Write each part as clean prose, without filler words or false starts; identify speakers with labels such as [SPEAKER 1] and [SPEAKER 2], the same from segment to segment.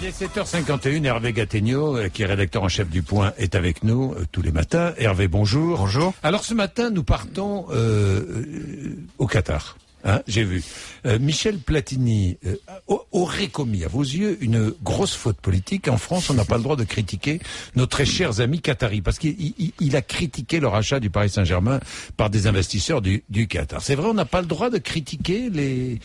[SPEAKER 1] Il est 7h51, Hervé Gattegno, qui est rédacteur en chef du Point, est avec nous tous les matins. Hervé, bonjour.
[SPEAKER 2] Bonjour.
[SPEAKER 1] Alors ce matin, nous partons au Qatar. Hein, j'ai vu. Michel Platini aurait commis, à vos yeux, une grosse faute politique. En France, on n'a pas le droit de critiquer nos très chers amis qataris, parce qu'il a critiqué le rachat du Paris Saint-Germain par des investisseurs du Qatar. C'est vrai, on n'a pas le droit de critiquer les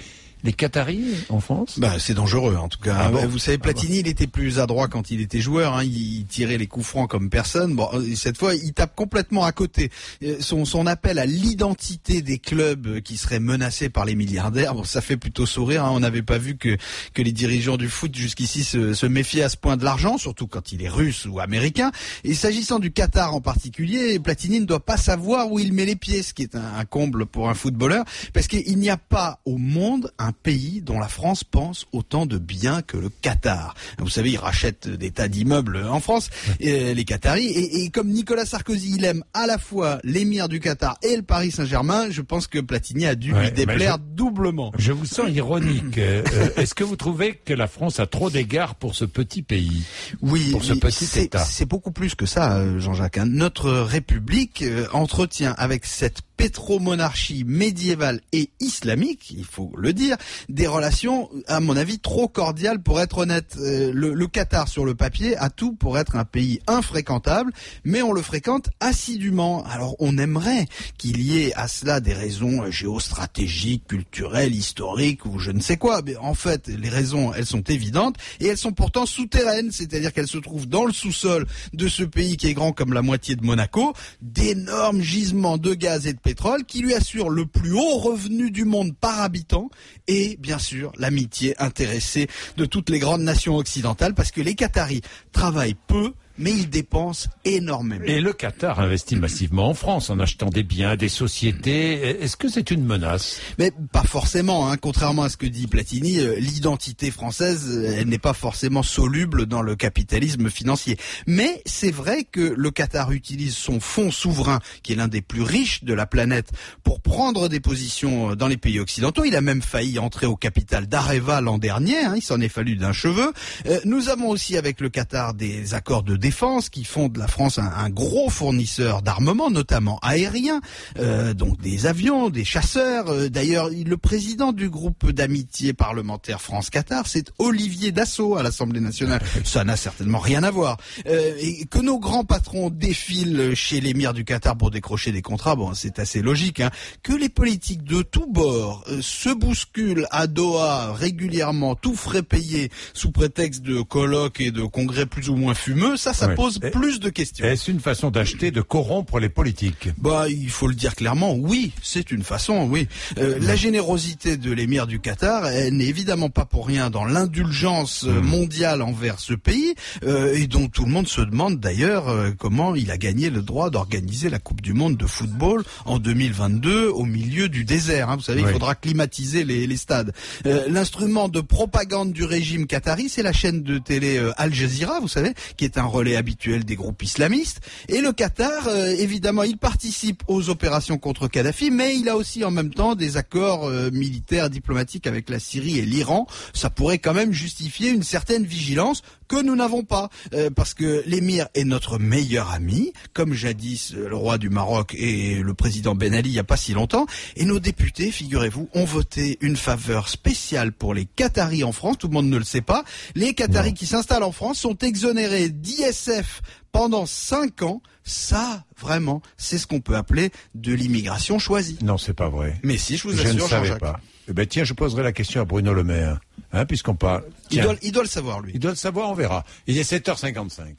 [SPEAKER 1] Qataris en France?
[SPEAKER 2] C'est dangereux en tout cas.
[SPEAKER 1] Ah bon.
[SPEAKER 2] Vous savez, Platini, il était plus adroit quand il était joueur. Hein. Il tirait les coups francs comme personne. Bon, cette fois, il tape complètement à côté. Son appel à l'identité des clubs qui seraient menacés par les milliardaires, bon, ça fait plutôt sourire. Hein. On n'avait pas vu que les dirigeants du foot jusqu'ici se méfiaient à ce point de l'argent, surtout quand il est russe ou américain. Et s'agissant du Qatar en particulier, Platini ne doit pas savoir où il met les pieds, ce qui est un comble pour un footballeur, parce qu'il n'y a pas au monde un pays dont la France pense autant de bien que le Qatar. Vous savez, ils rachètent des tas d'immeubles en France, les Qataris, et comme Nicolas Sarkozy, il aime à la fois l'émir du Qatar et le Paris Saint-Germain, je pense que Platini a dû lui déplaire doublement.
[SPEAKER 1] Je vous sens ironique. Est-ce que vous trouvez que la France a trop d'égards pour ce petit pays?
[SPEAKER 2] Oui,
[SPEAKER 1] pour ce petit État.
[SPEAKER 2] C'est beaucoup plus que ça, Jean-Jacques. Notre République entretient avec cette pétromonarchie médiévale et islamique, il faut le dire, des relations, à mon avis, trop cordiales pour être honnête. Le Qatar, sur le papier, a tout pour être un pays infréquentable, mais on le fréquente assidûment. Alors on aimerait qu'il y ait à cela des raisons géostratégiques, culturelles, historiques ou je ne sais quoi. Mais en fait, les raisons, elles sont évidentes et elles sont pourtant souterraines, c'est-à-dire qu'elles se trouvent dans le sous-sol de ce pays qui est grand comme la moitié de Monaco, d'énormes gisements de gaz et de pétrole qui lui assurent le plus haut revenu du monde par habitant et bien sûr l'amitié intéressée de toutes les grandes nations occidentales parce que les Qataris travaillent peu mais ils dépensent énormément.
[SPEAKER 1] Et le Qatar investit massivement en France en achetant des biens, des sociétés. Est-ce que c'est une menace?
[SPEAKER 2] Mais pas forcément, hein. Contrairement à ce que dit Platini, l'identité française, elle n'est pas forcément soluble dans le capitalisme financier. Mais c'est vrai que le Qatar utilise son fonds souverain, qui est l'un des plus riches de la planète, pour prendre des positions dans les pays occidentaux. Il a même failli entrer au capital d'Areva l'an dernier, hein. Il s'en est fallu d'un cheveu. Nous avons aussi avec le Qatar des accords de défense qui font de la France un gros fournisseur d'armement, notamment aérien, donc des avions, des chasseurs. D'ailleurs, le président du groupe d'amitié parlementaire France-Qatar, c'est Olivier Dassault à l'Assemblée nationale. Ça n'a certainement rien à voir. Et que nos grands patrons défilent chez l'émir du Qatar pour décrocher des contrats, bon, c'est assez logique. Hein. Que les politiques de tous bords se bousculent à Doha régulièrement, tout frais payés, sous prétexte de colloques et de congrès plus ou moins fumeux, ça pose plus de questions.
[SPEAKER 1] Est-ce une façon d'acheter, de corrompre les politiques?
[SPEAKER 2] Il faut le dire clairement, oui, c'est une façon, oui. La générosité de l'émir du Qatar, elle n'est évidemment pas pour rien dans l'indulgence mondiale envers ce pays, et dont tout le monde se demande d'ailleurs comment il a gagné le droit d'organiser la Coupe du Monde de football en 2022 au milieu du désert. Hein. Vous savez, il faudra climatiser les stades. L'instrument de propagande du régime qatari, c'est la chaîne de télé Al Jazeera, vous savez, qui est un relais habituel des groupes islamistes. Et le Qatar, évidemment, il participe aux opérations contre Kadhafi, mais il a aussi en même temps des accords militaires, diplomatiques avec la Syrie et l'Iran. Ça pourrait quand même justifier une certaine vigilance que nous n'avons pas, parce que l'émir est notre meilleur ami, comme jadis le roi du Maroc et le président Ben Ali il n'y a pas si longtemps, et nos députés, figurez-vous, ont voté une faveur spéciale pour les Qataris en France, tout le monde ne le sait pas. Les Qataris qui s'installent en France sont exonérés d'ISF pendant 5 ans. Ça, vraiment, c'est ce qu'on peut appeler de l'immigration choisie.
[SPEAKER 1] Non, c'est pas vrai.
[SPEAKER 2] Mais si, je vous assure,
[SPEAKER 1] je ne savais
[SPEAKER 2] Jean-Jacques.
[SPEAKER 1] pas. Eh ben tiens, je poserai la question à Bruno Le Maire, hein, puisqu'on parle.
[SPEAKER 2] Il doit le savoir, lui.
[SPEAKER 1] Il doit le savoir, on verra. Il est 7h55.